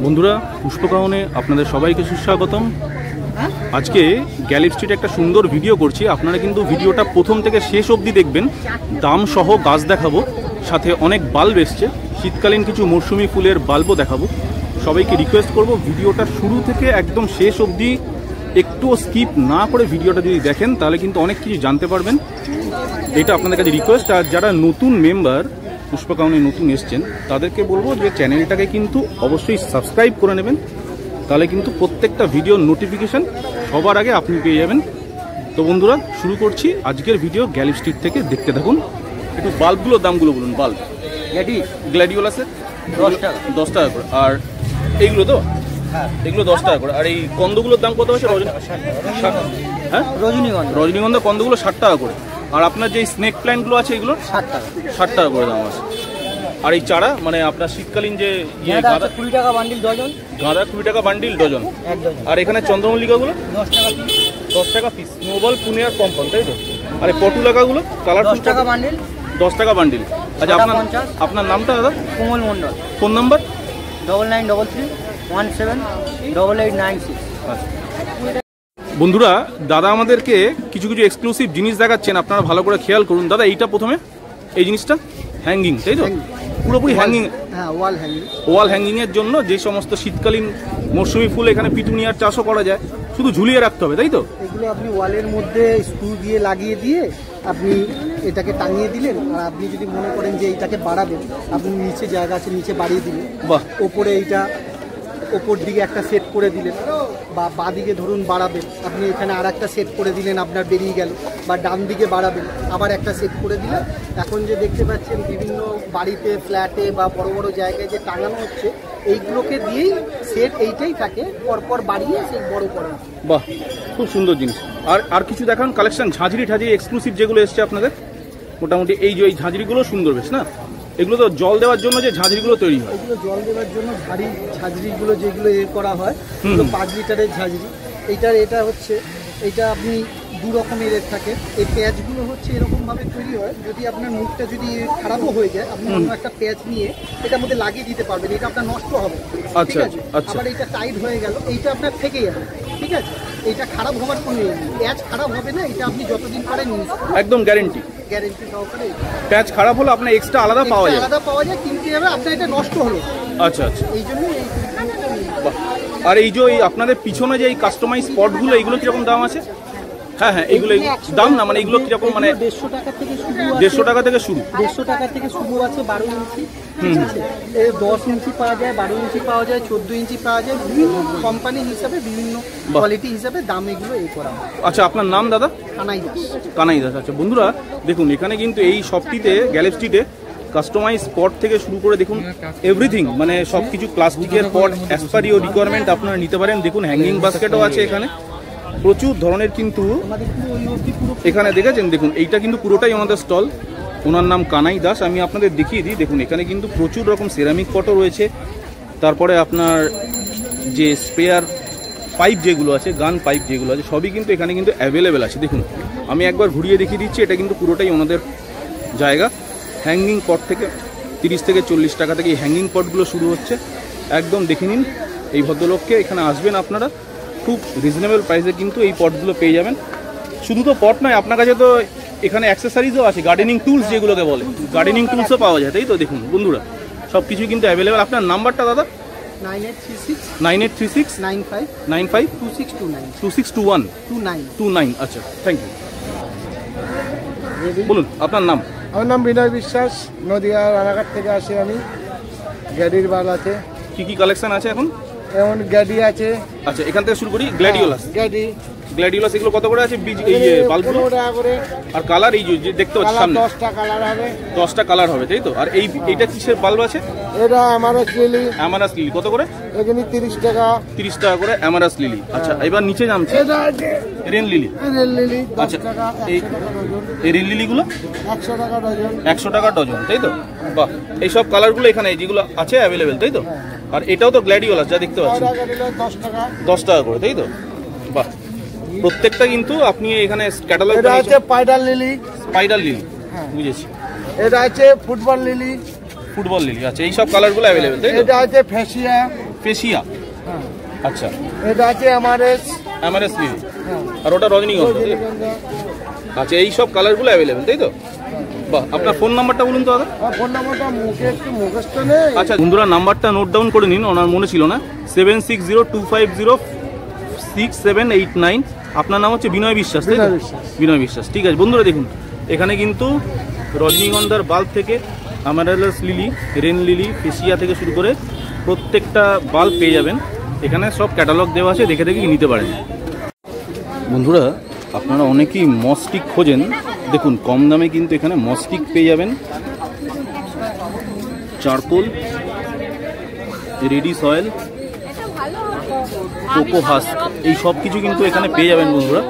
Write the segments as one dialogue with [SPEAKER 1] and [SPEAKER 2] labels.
[SPEAKER 1] বন্ধুরা, পুষ্পকাহনে আপনাদের সবাইকে সুস্বাগতম। আজকে গ্যালিফ স্ট্রিটে একটা সুন্দর ভিডিও করছি। আপনারা কিন্তু ভিডিওটা প্রথম থেকে শেষ অবধি দেখবেন। দাম সহ গাছ দেখাবো, সাথে অনেক বাল্ব এসছে, শীতকালীন কিছু মরশুমি ফুলের বাল্বও দেখাবো। সবাইকে রিকোয়েস্ট করব ভিডিওটা শুরু থেকে একদম শেষ অবধি একটুও স্কিপ না করে ভিডিওটা যদি দেখেন তাহলে কিন্তু অনেক কিছু জানতে পারবেন। এটা আপনাদের কাছে রিকোয়েস্ট। আর যারা নতুন মেম্বার, পুষ্পকাহনে নতুন এসছেন, তাদেরকে বলবো যে চ্যানেলটাকে কিন্তু অবশ্যই সাবস্ক্রাইব করে নেবেন, তাহলে কিন্তু প্রত্যেকটা ভিডিওর নোটিফিকেশান সবার আগে আপনি পেয়ে যাবেন। তো বন্ধুরা, শুরু করছি আজকের ভিডিও গ্যালিফ স্ট্রিট থেকে। দেখতে থাকুন। একটু বাল্বগুলোর দামগুলো বলুন। বাল্ব গ্ল্যাডিওলাসের 10 টাকা করে, আর এইগুলো তো এগুলো 10 টাকা করে। আর এই কন্দগুলোর দাম কত আছে? হ্যাঁ, রজনীগন্ধা কন্দগুলো 60 টাকা করে। আর আপনার যে স্নেক প্ল্যান্টগুলো আছে এগুলো 60 টাকা করে দাম আছে। আর এই চারা মানে আপনার শীতকালীন যে গাঁদা
[SPEAKER 2] 20 টাকা বান্ডিল ডজন,
[SPEAKER 1] গাঁদা 20 টাকা বান্ডিল ডজন। আর এখানে চন্দ্রমল্লিকাগুলো 10 টাকা পিস। স্নোবল, পুনে আর পম্পন, তাই তো? আর এই পটুলাকাগুলো কালার
[SPEAKER 2] 10 টাকা বান্ডিল।
[SPEAKER 1] 10 টাকা বান্ডিল। আচ্ছা, আপনার নামটা দাদা?
[SPEAKER 2] কোমল মন্ডল।
[SPEAKER 1] Phone number
[SPEAKER 2] 9933178896।
[SPEAKER 1] বন্ধুরা, দাদা আমাদেরকে কিছু কিছু এক্সক্লুসিভ জিনিস দেখাচ্ছেন, আপনারা ভালো করে খেয়াল করুন। দাদা, এইটা প্রথমে এই জিনিসটা হ্যাঙ্গিং, তাই তো? পুরোপুরি হ্যাঙ্গিং, ওয়াল হ্যাঙ্গিং এর জন্য যে সমস্ত শীতকালীন মৌসুমি ফুল এখানে পিটুনিয়ার চাষও করা যায়, শুধু ঝুলিয়ে রাখতে হবে, তাই তো?
[SPEAKER 3] এগুলো আপনি ওয়ালের মধ্যে স্ক্রু দিয়ে লাগিয়ে দিয়ে আপনি এটাকে টাঙিয়ে দিলেন। আর আপনি যদি মনে করেন যে এইটাকে বাড়াবেন, আপনি নিচে জায়গা আছে, নিচে বাড়িয়ে দিলেন।
[SPEAKER 1] বাহ।
[SPEAKER 3] ওপরে এইটা ওপর দিকে একটা সেট করে দিলেন, বা বাঁ দিকে ধরুন বাড়াবেন, আপনি এখানে আর একটা সেট করে দিলেন, আপনার বেরিয়ে গেল। বা ডান দিকে বাড়াবেন, আবার একটা সেট করে দিলেন। এখন যে দেখতে পাচ্ছেন বিভিন্ন বাড়িতে, ফ্ল্যাটে বা বড় বড় জায়গায় যে টাঙানো হচ্ছে, এইগুলোকে দিয়েই সেট এইটাই থাকে, পরপর বাড়িয়ে সেই বড় করা।
[SPEAKER 1] বাহ, খুব সুন্দর জিনিস। আর কিছু দেখান কালেকশন, ঝাঁঝরি ঠাঝরি এক্সক্লুসিভ যেগুলো এসছে আপনাদের। মোটামুটি এই যে এই ঝাঁঝরিগুলো সুন্দর বেশ, না? এগুলো তো জল দেওয়ার জন্য যে ঝাঁঝরিগুলো তৈরি হয়।
[SPEAKER 3] এগুলো জল দেওয়ার জন্য ঝাঁঝরিগুলো যেগুলো করা হয়, 5 লিটারের ঝাঁঝরি। এটা হচ্ছে, এইটা আপনি দু রকমের থাকে। এই প্যাচগুলো হচ্ছে এরকমভাবে তৈরি হয়, যদি আপনার মুখটা যদি খারাপও হয়ে যায়, আপনি অন্য একটা প্যাচ নিয়ে এটার মধ্যে লাগিয়ে দিতে পারবেন, এটা আপনার নষ্ট হবে। ঠিক আছে? আবার এইটা টাইট হয়ে গেল, এইটা আপনার থেকে যাবে। ঠিক আছে? এইটা খারাপ হওয়ার কোনো প্যাচ খারাপ হবে না, এটা আপনি যতদিন পারেন ইউজ করুন, একদম গ্যারেন্টি সহকারে। প্যাচ খারাপ হলে আপনার এক্সট্রা আলাদা পাওয়া যায়, কিনতে যাবে, আপনার এটা নষ্ট হলো।
[SPEAKER 1] আচ্ছা আচ্ছা,
[SPEAKER 3] এই জন্য।
[SPEAKER 1] আর এই যে আপনাদের পিছনে যে এই কাস্টমাইজ স্পটগুলো, এইগুলো কিরকম দাম আছে? হ্যাঁ হ্যাঁ, এইগুলো দাম না, মানে এগুলো কিরকম? মানে
[SPEAKER 3] 150 টাকা থেকে শুরু।
[SPEAKER 1] 150 টাকা থেকে শুরু।
[SPEAKER 3] 150 টাকা থেকে শুরু আছে 12 ইঞ্চি। ঠিক আছে? 10 ইঞ্চি পাওয়া যায়, 12 ইঞ্চি পাওয়া যায়, 14 ইঞ্চি পাওয়া যায়। বিভিন্ন কোম্পানি হিসাবে, বিভিন্ন কোয়ালিটি হিসাবে দাম এগুলো করা হয়।
[SPEAKER 1] আচ্ছা, আপনার নাম দাদা?
[SPEAKER 3] কানাই দাস।
[SPEAKER 1] কানাই দাস। আচ্ছা বন্ধুরা, দেখুন এখানে কিন্তু এই শপটিতে, গ্যালিফ স্ট্রিটে, কাস্টমাইজ স্পট থেকে শুরু করে দেখুন এভরিথিং, মানে সব কিছু প্লাস্টিকের পট অ্যাজ পার ইউর রিকোয়ারমেন্ট আপনারা নিতে পারেন। দেখুন হ্যাঙ্গিং বাস্কেটও আছে এখানে, প্রচুর ধরনের। কিন্তু এখানে দেখেছেন, দেখুন এইটা কিন্তু পুরোটাই আমাদের স্টল। ওনার নাম কানাই দাস। আমি আপনাদের দেখিয়ে দিই। দেখুন এখানে কিন্তু প্রচুর রকম সেরামিক পটও রয়েছে। তারপরে আপনার যে স্পেয়ার পাইপ যেগুলো আছে, গান পাইপ যেগুলো আছে, সবই কিন্তু এখানে কিন্তু অ্যাভেলেবেল আছে। দেখুন আমি একবার ঘুরিয়ে দেখিয়ে দিচ্ছি। এটা কিন্তু পুরোটাই ওনাদের জায়গা। হ্যাঙ্গিং পট থেকে 30 থেকে 40 টাকা থেকে এই হ্যাঙ্গিং পটগুলো শুরু হচ্ছে। একদম দেখে নিন এই ভদ্রলোককে। এখানে আসবেন আপনারা, খুব রিজনেবল প্রাইসে কিন্তু এই পটগুলো পেয়ে যাবেন। শুধু তো পট নয়, আপনার কাছে তো এখানে অ্যাক্সেসরিজও আছে, গার্ডেনিং টুলস যেগুলোকে বলে, গার্ডেনিং টুলসও পাওয়া যায়, তাই তো? দেখুন বন্ধুরা, সব কিছু কিন্তু অ্যাভেলেবেল। আপনার নাম্বারটা দাদা? 9836 95 2629। আচ্ছা, থ্যাংক ইউ। বলুন আপনার নাম।
[SPEAKER 4] আমার নাম বিনয় বিশ্বাস, নদিয়া রানাঘাট থেকে আসি আমি। গ্যাডির বাল আছে।
[SPEAKER 1] কি কি কালেকশন আছে এখন?
[SPEAKER 4] এমন গ্যাডি আছে।
[SPEAKER 1] আচ্ছা, এখান থেকে শুরু করি। গ্ল্যাডিওলাস, এগুলো কত করে আছে? বীজ এই বাল্বগুলো
[SPEAKER 4] 15 টাকা করে।
[SPEAKER 1] আর কালার এই যে দেখতে পাচ্ছি সামনে
[SPEAKER 4] 10টা কালার হবে।
[SPEAKER 1] 10টা কালার হবে, তাই তো? আর এইটা কিসের বাল্ব আছে?
[SPEAKER 4] এটা অ্যামারাস লিলি।
[SPEAKER 1] অ্যামারাস লিলি কত করে?
[SPEAKER 4] এখানে 30 টাকা।
[SPEAKER 1] 30 টাকা করে অ্যামারাস লিলি। আচ্ছা, এবার নিচে নামছে
[SPEAKER 4] এটা আছে
[SPEAKER 1] রেন লিলি।
[SPEAKER 4] রেন লিলি 10
[SPEAKER 1] আচ্ছা,
[SPEAKER 4] টাকা, 100 টাকা ডজন।
[SPEAKER 1] এই রেন লিলিগুলো
[SPEAKER 4] 100 টাকা ডজন।
[SPEAKER 1] 100 টাকা ডজন, তাই তো? বাহ, এই সব কালারগুলো এখানে যেগুলো আছে অ্যাভেলেবেল, তাই তো? আর এটাও তো গ্ল্যাডিওলাস, যা দেখতে পাচ্ছেন, 10 টাকা করে, তাই তো? বাহ, প্রত্যেকটা কিন্তু আপনি এখানে ক্যাটালগ।
[SPEAKER 4] এটা আছে স্পাইডার লিলি।
[SPEAKER 1] স্পাইডার লিলি, বুঝেছি।
[SPEAKER 4] এটা আছে ফুটবল লিলি।
[SPEAKER 1] Football lily. আচ্ছা, এই সব কালারগুলো অ্যাভেলেবেল, তাই তো?
[SPEAKER 4] এটা আছে ফ্যাসিয়া।
[SPEAKER 1] ফেসিয়া,
[SPEAKER 4] হ্যাঁ
[SPEAKER 1] আচ্ছা
[SPEAKER 4] এটা আছে এমআরএস।
[SPEAKER 1] এমআরএস লিলি,
[SPEAKER 4] হ্যাঁ
[SPEAKER 1] আর ওটা রজনীগন্ধা।
[SPEAKER 4] রজনীগন্ধা।
[SPEAKER 1] আচ্ছা, এই সব কালারগুলো অ্যাভেলেবেল, তাই তো? বাহ, আপনার ফোন নাম্বারটা বলুন তো দাদা।
[SPEAKER 4] আমার ফোন নাম্বারটা মুখে একটু মুখস্থ নেই।
[SPEAKER 1] আচ্ছা বন্ধুরা, নাম্বারটা নোট ডাউন করে নিন, ওনার মনে ছিল না। 7602506789। আপনার নাম হচ্ছে বিনয় বিশ্বাস, তাই তো?
[SPEAKER 4] বিনয় বিশ্বাস।
[SPEAKER 1] বিনয় বিশ্বাস, ঠিক আছে। বন্ধুরা দেখুন, এখানে কিন্তু রজনীগন্ধার বাল্ব থেকে আমারেলাস লিলি, রেন লিলি, ফেসিয়া থেকে শুরু করে প্রত্যেকটা বাল্ব পেয়ে যাবেন। এখানে সব ক্যাটালগ দেওয়া আছে, দেখে দেখে নিতে পারেন। বন্ধুরা, আপনারা অনেকেই মস্টিক খোঁজেন, দেখুন কম দামে কিন্তু এখানে মস্টিক পেয়ে যাবেন। Charcoal, ready soil, cocoa husk, এই সব কিছু কিন্তু এখানে পেয়ে যাবেন বন্ধুরা।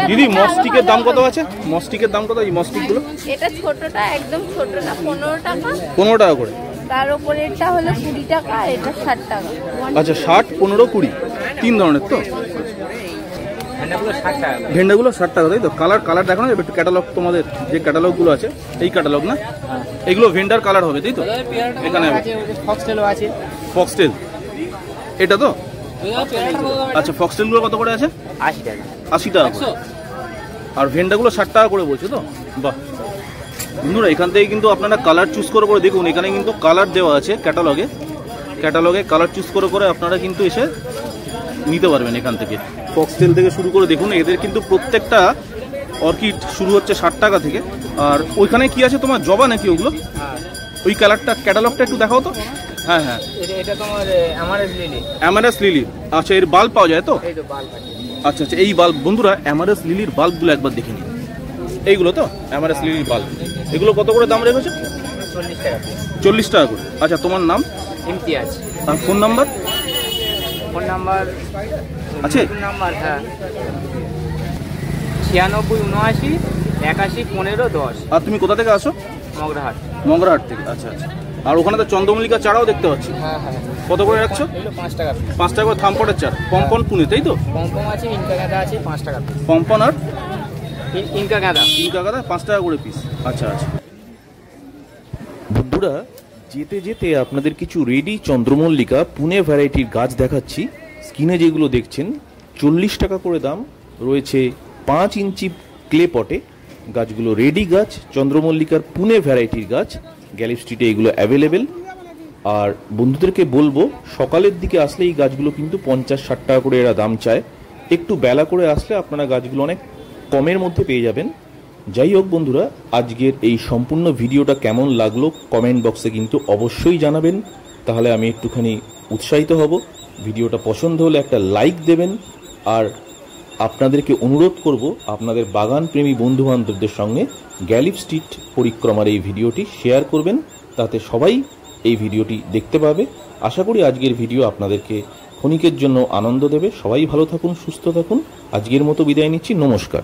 [SPEAKER 1] দিদি, মস্টিকের দাম কত আছে? মস্টিকের দাম কত এই মস্টিকগুলো?
[SPEAKER 5] এটা ছোটটা, একদম ছোটটা 15 টাকা,
[SPEAKER 1] 15 টাকা করে।
[SPEAKER 5] তার উপরে এটা হলো 20 টাকা, এটা 60 টাকা।
[SPEAKER 1] আচ্ছা, 60, 15, 20, তিন ধরনের তো। ভেন্ডাগুলো 60 টাকা, তাই তো? কালার দেখো না একটু, ক্যাটালগ তোমাদের যে ক্যাটালগুলো আছে, এই ক্যাটালগ না, এইগুলো ভেন্ডার কালার হবে, তাই তো? এখানে
[SPEAKER 2] ফক্সটেলও আছে।
[SPEAKER 1] ফক্সটেল এটা তো? আচ্ছা, ফক্সটেলগুলো কত করে আছে?
[SPEAKER 2] 80 টাকা।
[SPEAKER 1] 80 টাকা করে। আর ভেন্ডাগুলো 60 টাকা করে বলছে তো? বাহ বন্ধুরা, এখান থেকে কিন্তু আপনারা কালার চুজ করে করে দেখুন, এখানে কিন্তু কালার দেওয়া আছে ক্যাটালগে কালার চুজ করে করে আপনারা কিন্তু এসে নিতে পারবেন এখান থেকে। ফক্সটেল থেকে শুরু করে দেখুন, এদের কিন্তু প্রত্যেকটা অর্কিড শুরু হচ্ছে 60 টাকা থেকে। আর ওইখানে কি আছে তোমার, জবা নাকি ওগুলো? ওই ক্যাটালগটা একটু দেখাও তো। হ্যাঁ হ্যাঁ,
[SPEAKER 2] এটা তোমার এমআরএস লিলি।
[SPEAKER 1] অ্যামারাস লিলি, আচ্ছা এর বাল্ব পাওয়া যায় তো?
[SPEAKER 2] এই তো বাল্ব আছে।
[SPEAKER 1] আচ্ছা আচ্ছা, এই বাল্ব বন্ধুরা, অ্যামারাস লিলির বাল্বগুলো একবার দেখে নিন। এইগুলো তো অ্যামারাস লিলির বাল্ব, এগুলো কত করে দাম রেখেছে?
[SPEAKER 2] 40 টাকা।
[SPEAKER 1] 40 টাকা করে। আচ্ছা, তোমার নাম
[SPEAKER 2] ইমতিয়াজ।
[SPEAKER 1] আর ফোন নাম্বার
[SPEAKER 2] ফোন নাম্বার
[SPEAKER 1] আছে?
[SPEAKER 2] নাম্বার হ্যাঁ 96 79 81 15 10।
[SPEAKER 1] আর তুমি কোথা থেকে আসো?
[SPEAKER 2] মগরাহাট।
[SPEAKER 1] মগরাহাট থেকে, আচ্ছা আচ্ছা। আর ওখানে তো চন্দ্রমল্লিকা চারাও দেখতে পাচ্ছি,
[SPEAKER 2] হ্যাঁ হ্যাঁ।
[SPEAKER 1] কত করে রাখছো?
[SPEAKER 2] এগুলো 5 টাকা পিস।
[SPEAKER 1] 5 টাকা করে থামপটের চারা, পম্পন পুনে, তাই তো?
[SPEAKER 2] পমপম আছে, ইনকা গাঁদা আছে 5 টাকা পিস।
[SPEAKER 1] পম্পন আর
[SPEAKER 2] ইনকা গাঁদা।
[SPEAKER 1] ইনকা গাঁদা 5 টাকা করে পিস। আচ্ছা আচ্ছা বন্ধুরা, যেতে যেতে আপনাদের কিছু রেডি চন্দ্রমল্লিকা পুনে ভ্যারাইটির গাছ দেখাচ্ছি। স্ক্রিনে যেগুলো দেখছেন 40 টাকা করে দাম রয়েছে, 5 ইঞ্চি ক্লে পটে গাছগুলো রেডি গাছ, চন্দ্রমল্লিকার পুনে ভ্যারাইটির গাছ। গ্যালিফ স্ট্রিটে এগুলো অ্যাভেলেবেল। আর বন্ধুদেরকে বলবো, সকালের দিকে আসলে এই গাছগুলো কিন্তু 50-60 টাকা করে এরা দাম চায়। একটু বেলা করে আসলে আপনারা গাছগুলো অনেক কমের মধ্যে পেয়ে যাবেন। যাই হোক বন্ধুরা, আজকের এই সম্পূর্ণ ভিডিওটা কেমন লাগলো কমেন্ট বক্সে কিন্তু অবশ্যই জানাবেন, তাহলে আমি একটুখানি উৎসাহিত হব। ভিডিওটা পছন্দ হলে একটা লাইক দেবেন। আর আপনাদেরকে অনুরোধ করব, আপনাদের বাগান প্রেমী বন্ধুবান্ধবদের সঙ্গে গ্যালিফ স্ট্রিট পরিক্রমার এই ভিডিওটি শেয়ার করবেন, তাতে সবাই এই ভিডিওটি দেখতে পাবে। আশা করি আজকের ভিডিও আপনাদেরকে ক্ষণিকের জন্য আনন্দ দেবে। সবাই ভালো থাকুন, সুস্থ থাকুন। আজকের মতো বিদায় নিচ্ছি, নমস্কার।